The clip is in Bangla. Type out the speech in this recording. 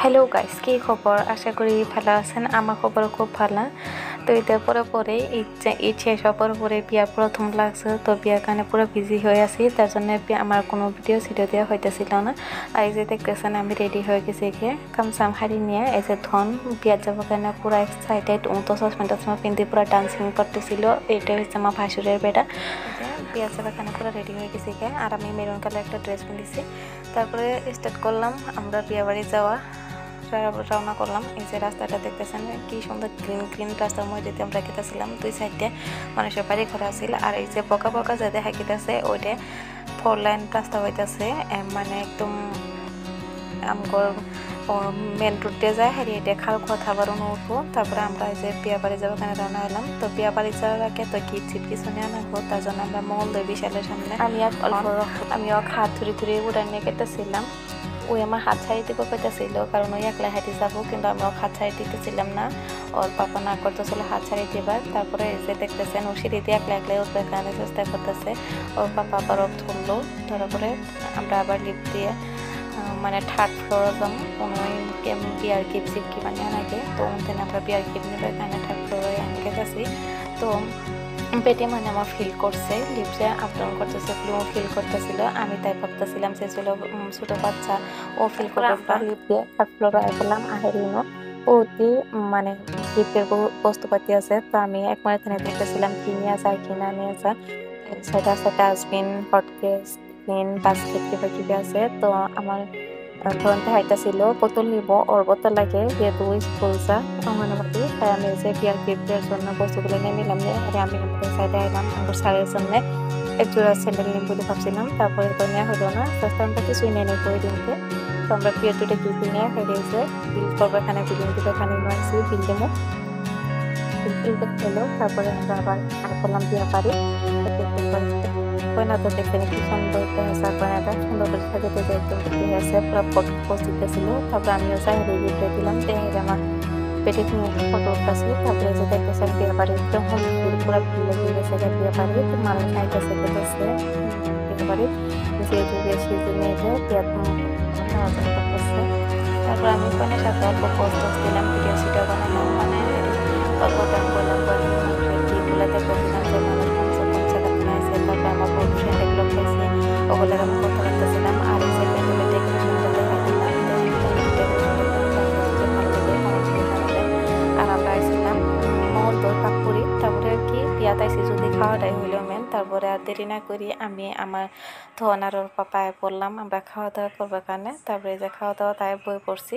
হ্যালো গাইস, কি খবর? আশা করি ভালো আছেন। আমার খবর খুব ভালো। তো ঈদের পরে ঈদ শেষ হওয়ার পরে বিয়া প্রথম লাগছে, তো বিয়ার কারণে পুরো বিজি হয়ে আছি। তার জন্য আমার কোনো ভিডিও দেওয়া হইতেছিল না। আর এই যে দেখতেছেন আমি রেডি হয়ে গেছি গিয়ে কামসাম হারি নিয়ে। এই যে ধন বিয়ার যাবার কারণে পুরো এক্সাইটেড, তো চশমা পিন্দি পুরো ডান্সিং করতেছিল। এটা হচ্ছে আমার ভাসুরের বেটা। বিয়ার যাবার কারণে পুরো রেডি হয়ে গেছি গিয়ে। আর আমি মেরুন কালার একটা ড্রেস পিন্দিছি। তারপরে স্টার্ট করলাম আমরা বিয়া বাড়ি যাওয়া। রওনা করলাম। এই যে রাস্তাটা দেখতেছেন কি সুন্দর গ্রিন রাস্তার মধ্যে আমরা গেতেছিলাম। দুই সাইডে মানুষের বাড়ি ঘর আছিল। আর এই যে বকা যে দেখা গেতেছে ওইটা 4 লাইন রাস্তা হইতেছে, মানে একদম আমগর মেন রোড দিয়ে যায় হারিয়ে দেখার কথা বারণ উঠবো। তারপরে আমরা এই যে বিয়া বাড়ি যাবো ওখানে রওনা হলাম। তো বিয়া বাড়ি যাওয়ার আগে তো গিফট কিছু নিয়ে আনবো, তার জন্য আমরা মঙ্গলদৈ বিশালের সামনে আমি হাত ধরে উড়ান নিয়ে কেটেছিলাম। ওই আমার হাত ছাড়িয়ে দিব পেতেছিল, কারণ ওই একলা হাঁটি যাবো, কিন্তু আমরা হাত ছাড়িয়ে দিতেছিলাম না। ওর পাপা না করতেছিল হাত ছাড়িয়ে দিবার। তারপরে যে দেখতেছেন ও সিঁড়িতে একলাই উঠবে কারণে চেষ্টা করতেছে। ওর পাপা আবার ধরলো, ধরার পরে আমরা আবার লিফট দিয়ে মানে 3rd ফ্লোরে যাবো। কোনো বিয়ার গিফট কি মানে আগে, তো ওখানে আমরা বিয়ার গিফট নেবে কারণে 3rd ফ্লোরে আমি গেছি। তো পেটে মানে আমার ফিল করছে, লিপসে আপ ডাউন করতেছে, ফিল করতেছিল। আমি তাই ভাবতেছিলাম যে ছিল ছোট বাচ্চা, ও ফিল করতে লিপ দিয়ে 3rd ফ্লোরে আসলাম। আহেরিনো ওটি মানে গিফটের বস্তুপাতি আছে। তো আমি একবার এখানে দেখতেছিলাম কি নিয়ে যায় কি না নিয়ে যায়। সাইডে আছে ডাস্টবিন, হটকেস, টিফিন, বাস্কেট কিবা আছে। তো আমার ধরনটা হাইটা ছিল বোতল নিব, ওর বোতল লাগে যেহেতু স্কুল যা অঙ্গনবাড়ি। তাই আমি যে বিয়ার গিফটের জন্য বস্তুগুলো নিয়ে নিলাম। আর আমি সাইডে আইলাম আমার স্যারের জন্য একজোড়া স্যান্ডেল নিয়ে বলে ভাবছিলাম। তারপরে তো নেওয়া হলো না, আমরা কিছুই নিয়ে নেই ওই দিনকে। তো আমরা বিয়ের দুটো গিফট নিয়ে হয়েছে বিল করবো, এখানে বিলিং দিতে এখানে নিয়েছি বিল দেবো। হলো তারপরে আমরা আবার করলাম বিয়া বাড়ি। কয়না তো দেখতে কি সুন্দর দেখা কয়নাটা সুন্দর করে সাজাতে যে একদম হয়েছে পুরো ফটো পোস্ট দিতেছিল। তারপরে আমিও চাহিদা দিয়ে দিলাম, দেখে আমার পেটে ফটো উঠতেছি। তারপরে যে দেখতেছেন বিয়ে বাড়ি একদম পুরো ভিড় লেগে গেছে বিয়ে বাড়ি। মানুষ আইতেছে দেখতেছে বিয়ে বাড়ি যেহেতু বেশি মেয়েটা বিয়ে করতেছে। তারপর আমি কয়নার সাথে অল্প পোস্ট দিলাম, ভিডিও সিডিও বানালাম, মানে অল্প টাইম বললাম মানুষের দিকগুলো দেখতেছিলাম যে মানুষ কমসে আছে। তারপর আমার ফ্রেন্ড এগুলো খেয়েছে, ওগুলো আমি করতে পারতেছিলাম। আর এই সেকেন্ড ডেকোরেশন করতে পারছিলাম। আর আমরা আসছিলাম মঙ্গলদৈ কাকপুরি। তারপরে আর কি বিয়াত আইসি যদি খাওয়াটাই হইলো মেন। তারপরে আর দেরি না করি আমি আমার ধন আর ওর পাপায় বললাম আমরা খাওয়া দাওয়া করবার কারণে। তারপরে যে খাওয়া দাওয়া তাই বই পড়ছি।